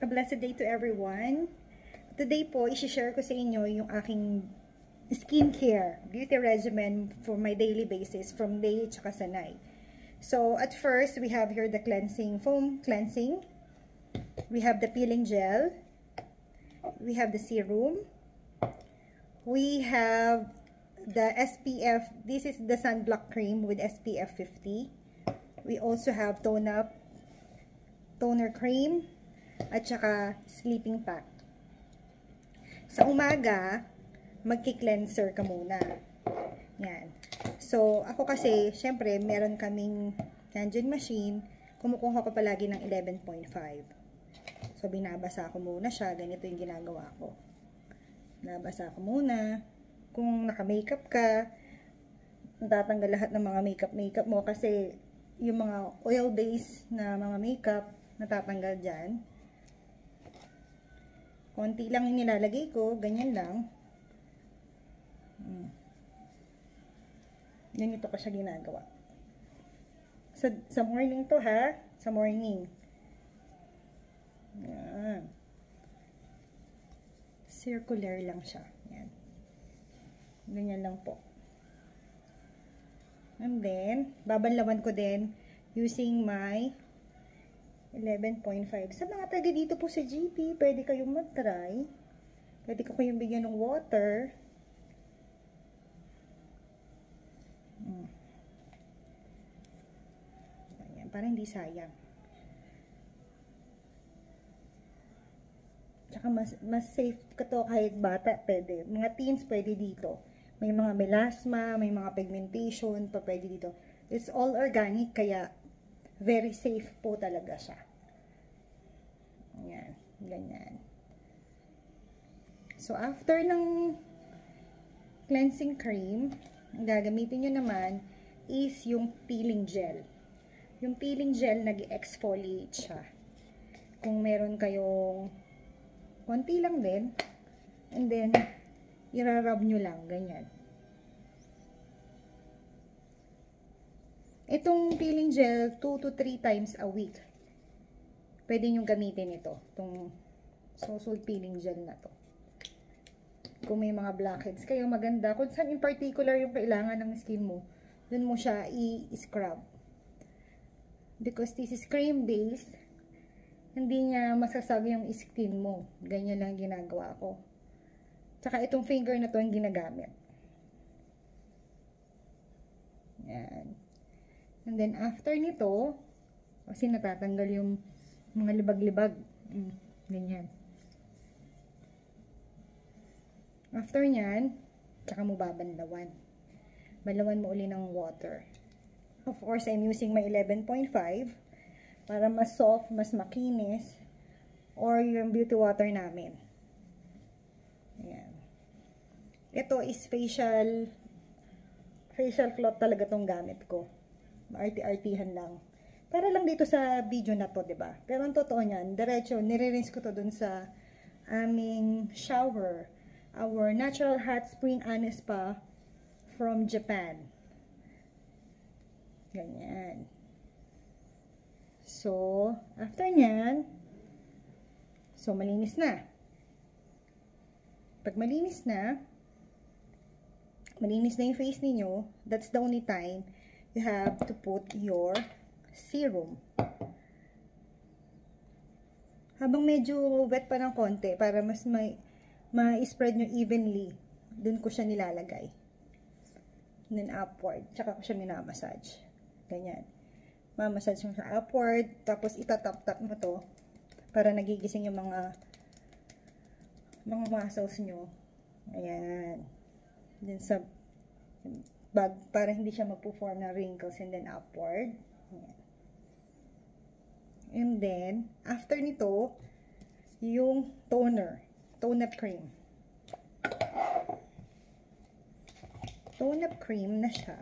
A blessed day to everyone. Today po, isi-share ko sa inyo yung aking skincare, beauty regimen for my daily basis from day tsaka sanay. So, at first, we have here the cleansing, foam cleansing. We have the peeling gel. We have the serum. We have the SPF. This is the sunblock cream with SPF 50. We also have tone-up, toner cream, at saka sleeping pack. Sa umaga, magki-cleanser ka muna. Yan. So, ako kasi, syempre, meron kaming Kangen machine. Kumukuha ko palagi ng 11.5. So, binabasa ko muna siya. Ganito yung ginagawa ko. Binabasa ko muna. Kung naka-makeup ka, natatanggal lahat ng mga makeup mo kasi yung mga oil-based na mga makeup, natatanggal dyan. Konti lang yung nilalagay ko, ganyan lang. Ganito ko siya ginagawa. Sa morning to ha, sa morning. Yan. Circular lang siya. Yan. Ganyan lang po. And then, babanlawan ko din using my 11.5. Sa mga taga dito po sa GP, pwede kayong mag-try. Pwede ko kayong bigyan ng water. Ayan, para hindi sayang. Tsaka mas safe ka to kahit bata, pwede. Mga teens, pwede dito. May mga melasma, may mga pigmentation, pa pwede dito. It's all organic, kaya very safe po talaga siya. Ayan, ganyan. So, after ng cleansing cream, ang gagamitin nyo naman is yung peeling gel. Yung peeling gel, nag-exfoliate siya. Kung meron kayong konti lang din, and then, irarub nyo lang, ganyan. Itong peeling gel, 2 to 3 times a week. Pwede nyo gamitin ito. Itong so-salt peeling gel na to. Kung may mga blackheads kayo, maganda. Kung saan in particular yung kailangan ng skin mo, dun mo siya i-scrub. Because this is cream-based, hindi niya masasag yung skin mo. Ganyan lang ginagawa ko. Tsaka itong finger na to ang ginagamit. Yan. And then after nito, kasi natatanggal yung mga libag-libag. Ganyan. After nyan, tsaka mo babanlawan. Banlawan mo uli ng water. Of course, I'm using my 11.5 para mas soft, mas makinis, or yung beauty water namin. Ayan. Ito is facial cloth talaga tong gamit ko. Arti-artihan lang. Para lang dito sa video na to, 'di ba? Pero ang totoo niyan, diretso nire-rinse ko to dun sa aming shower. Our natural hot spring anise spa from Japan. Ganyan. So, after nyan, so malinis na. Pag malinis na yung face ninyo, that's the only time you have to put your serum. Habang medyo wet pa ng konti, para mas ma-spread nyo evenly, dun ko siya nilalagay. And then upward, tsaka ko siya minamassage. Ganyan. Mamassage mo siya upward, tapos itatap-tap mo to, para nagigising yung mga muscles nyo. Ayan. Then sa bag, para hindi siya magpo-form ng wrinkles, and then upward. Ayan. And then, after nito, yung tone-up cream. Tone-up cream na siya.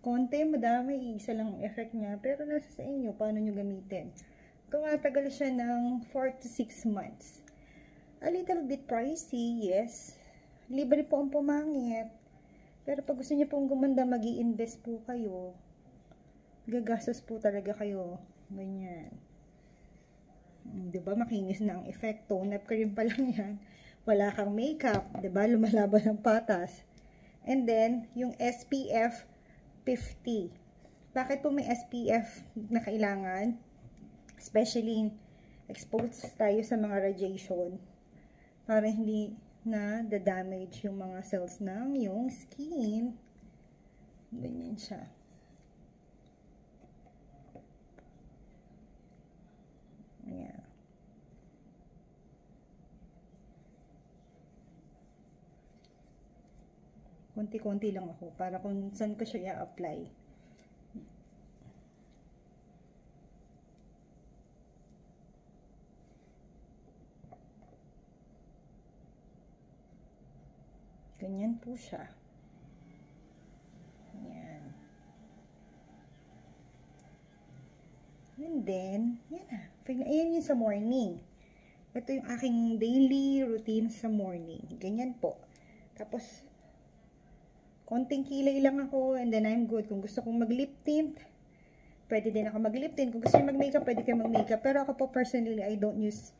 Konti, madami, isa lang ang effect niya, pero nasa sa inyo, paano nyo gamitin. Tumatagal siya ng 4 to 6 months. A little bit pricey, yes. Libre po ang pumangit. Pero pag gusto niyo pong gumanda, mag-i-invest po kayo. Gagastos po talaga kayo. Ganyan. Diba, makinis na ang effect. Tone up cream pa lang yan. Wala kang makeup. Diba, lumalaban ang patas. And then, yung SPF 50. Bakit po may SPF na kailangan? Especially, exposed tayo sa mga radiation. Para hindi na damage yung mga cells ng yung skin. Ganyan siya. Ayan. Konti-konti lang ako para kung saan ko siya i-apply. Ganyan po siya. Ayan. And then, yan na. Ayan yung sa morning. Ito yung aking daily routine sa morning. Ganyan po. Tapos, konting kilay lang ako and then I'm good. Kung gusto kong mag-lip tint, pwede din ako mag-lip tint. Kung gusto nyo mag-makeup, pwede kayo mag-makeup. Pero ako po personally, I don't use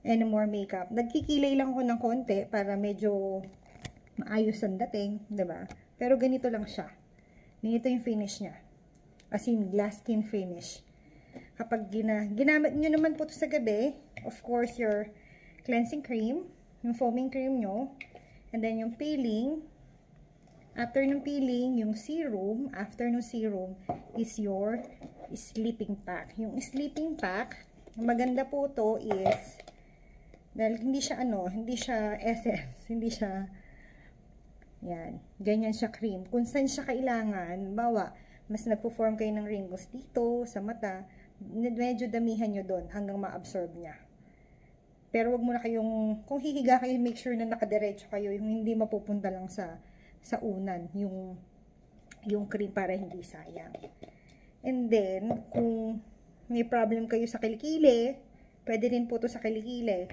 any more makeup. Nagkikilay lang ako ng konti para medyo maayos ang dating, diba? Pero ganito lang siya. Ganito yung finish niya. As in, glass skin finish. Kapag ginamit nyo naman po ito sa gabi, of course, your cleansing cream, yung foaming cream nyo, and then yung peeling. After ng peeling, yung serum, after ng serum, is your sleeping pack. Yung sleeping pack, maganda po to is, dahil hindi siya hindi siya essence, hindi siya, yan, ganyan siya cream. Kung saan siya kailangan, bawa, mas nagpo-form kayo ng wrinkles dito, sa mata, medyo damihan nyo doon hanggang ma-absorb niya. Pero wag muna kayong, kung hihiga kayo, make sure na nakadiretso kayo, yung hindi mapupunta lang sa unan, yung cream para hindi sayang. And then, kung may problem kayo sa kilikili, pwede rin po to sa kilikili.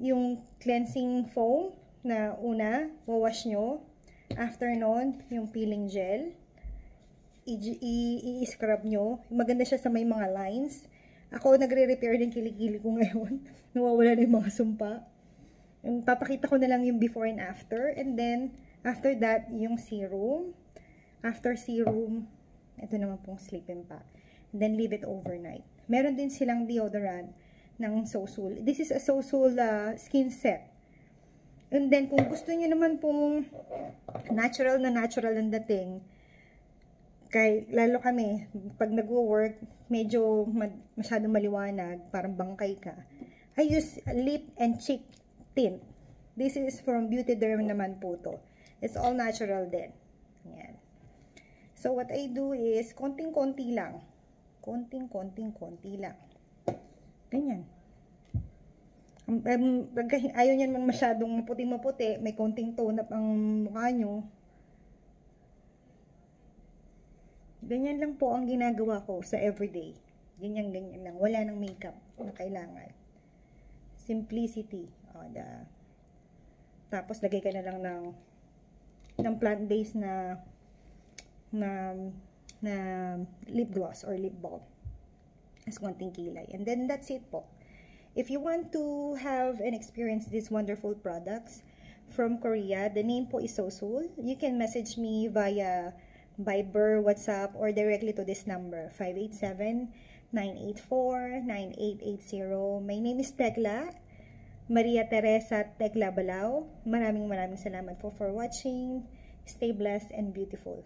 Yung cleansing foam na una, wawash nyo. After nun, yung peeling gel, i-scrub nyo. Maganda siya sa may mga lines. Ako, nagre-repair din kilikili ko ngayon. Nawawala na yung mga sumpa. Papakita ko na lang yung before and after. And then, after that, yung serum. After serum, ito naman pong sleeping pack. And then, leave it overnight. Meron din silang deodorant ng Sosul. This is a Sosul skin set. And then, kung gusto niyo naman pong natural ang dating, lalo kami, pag nagwo-work, medyo masyadong maliwanag, parang bangkay ka. I use lip and cheek tint. This is from Beauty Derm naman po to. It's all natural din. Ayan. So, what I do is, konting-konti lang. Konting-konti lang. Ganyan. Ayaw niya naman masyadong maputing-maputi. May konting tone up ang mukha nyo. Ganyan lang po ang ginagawa ko sa everyday. Ganyan-ganyan lang. Wala nang makeup na kailangan. Simplicity. Tapos lagay ka na lang ng plant-based na lip gloss or lip balm. As konting kilay. And then that's it po. If you want to have and experience these wonderful products from Korea, the name po is Sosul. You can message me via Viber, WhatsApp, or directly to this number, 587-984-9880. My name is Tekla, Maria Teresa Tekla Balao. Maraming salamat po for watching. Stay blessed and beautiful.